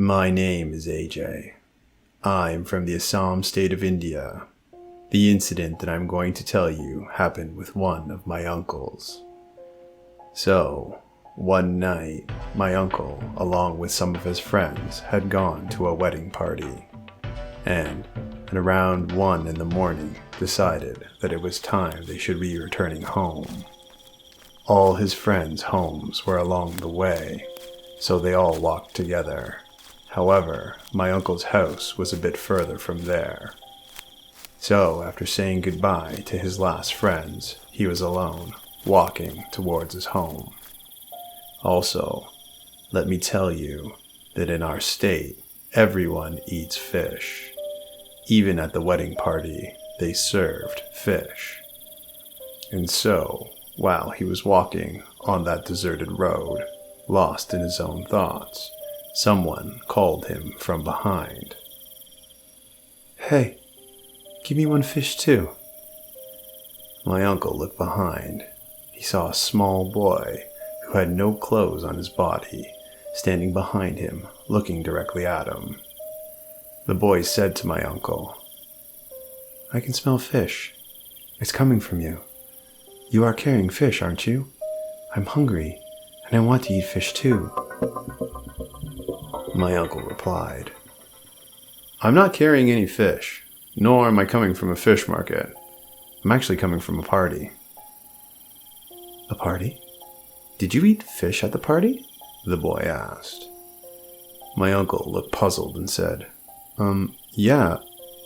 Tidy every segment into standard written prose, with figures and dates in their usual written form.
My name is AJ. I'm from the Assam state of India. The incident that I'm going to tell you happened with one of my uncles. So, one night, my uncle, along with some of his friends, had gone to a wedding party, and at around 1 in the morning decided that it was time they should be returning home. All his friends' homes were along the way, so they all walked together. However, my uncle's house was a bit further from there. So, after saying goodbye to his last friends, he was alone, walking towards his home. Also, let me tell you that in our state, everyone eats fish. Even at the wedding party, they served fish. And so, while he was walking on that deserted road, lost in his own thoughts, someone called him from behind. "Hey, give me one fish too." My uncle looked behind. He saw a small boy who had no clothes on his body, standing behind him, looking directly at him. The boy said to my uncle, "I can smell fish. It's coming from you. You are carrying fish, aren't you? I'm hungry, and I want to eat fish too." My uncle replied, "I'm not carrying any fish, nor am I coming from a fish market. I'm actually coming from a party." "A party? Did you eat fish at the party?" the boy asked. My uncle looked puzzled and said, Yeah,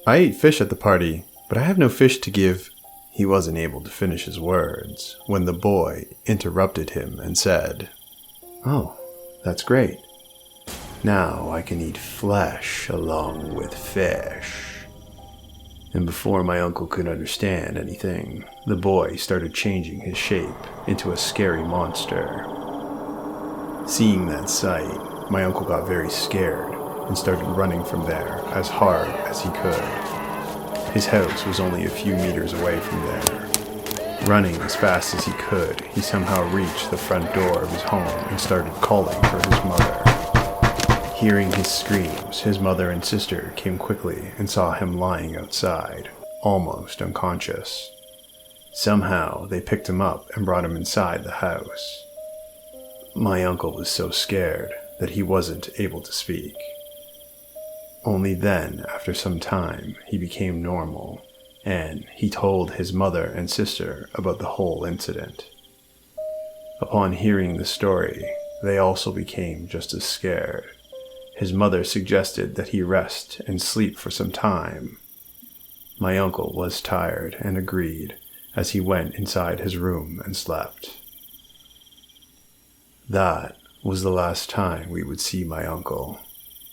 I ate fish at the party, but I have no fish to give." He wasn't able to finish his words when the boy interrupted him and said, "Oh, that's great. Now I can eat flesh along with fish." And before my uncle could understand anything, the boy started changing his shape into a scary monster. Seeing that sight, my uncle got very scared and started running from there as hard as he could. His house was only a few meters away from there. Running as fast as he could, he somehow reached the front door of his home and started calling for his mother. Hearing his screams, his mother and sister came quickly and saw him lying outside, almost unconscious. Somehow, they picked him up and brought him inside the house. My uncle was so scared that he wasn't able to speak. Only then, after some time, he became normal, and he told his mother and sister about the whole incident. Upon hearing the story, they also became just as scared. His mother suggested that he rest and sleep for some time. My uncle was tired and agreed as he went inside his room and slept. That was the last time we would see my uncle,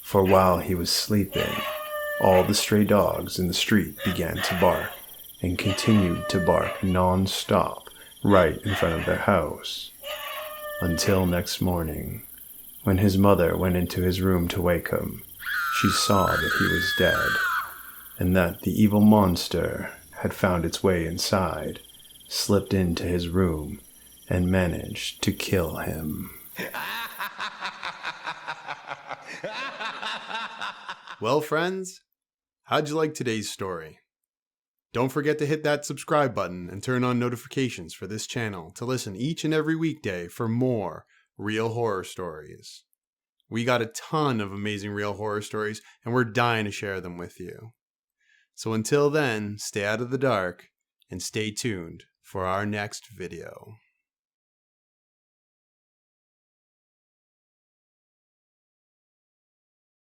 for while he was sleeping, all the stray dogs in the street began to bark and continued to bark non-stop right in front of their house. Until next morning, when his mother went into his room to wake him, she saw that he was dead, and that the evil monster had found its way inside, slipped into his room, and managed to kill him. Well, friends, how'd you like today's story? Don't forget to hit that subscribe button and turn on notifications for this channel to listen each and every weekday for more real horror stories. We got a ton of amazing real horror stories, and we're dying to share them with you. So until then, stay out of the dark and stay tuned for our next video.